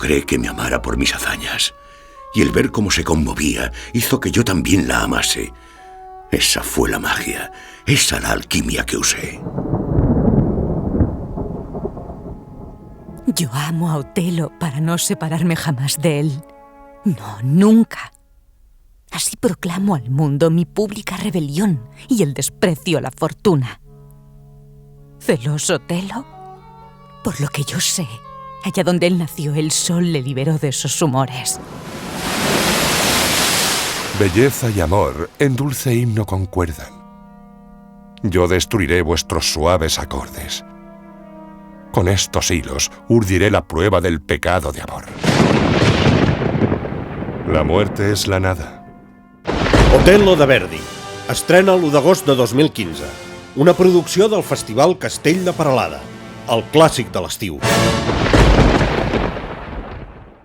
logré que me amara por mis hazañas. Y el ver cómo se conmovía hizo que yo también la amase. Esa fue la magia, esa la alquimia que usé. Yo amo a Otelo para no separarme jamás de él. No, nunca. Así proclamo al mundo mi pública rebelión y el desprecio a la fortuna. ¿Celoso Otelo? Por lo que yo sé, allá donde él nació, el sol le liberó de esos humores. Belleza y amor en dulce himno concuerdan. Yo destruiré vuestros suaves acordes. Con estos hilos urdiré la prueba del pecado de amor. La muerte és la nada. Otello de Verdi. Estrena l'1 d'agost de 2015. Una producció del Festival Castell de Peralada, el clàssic de l'estiu.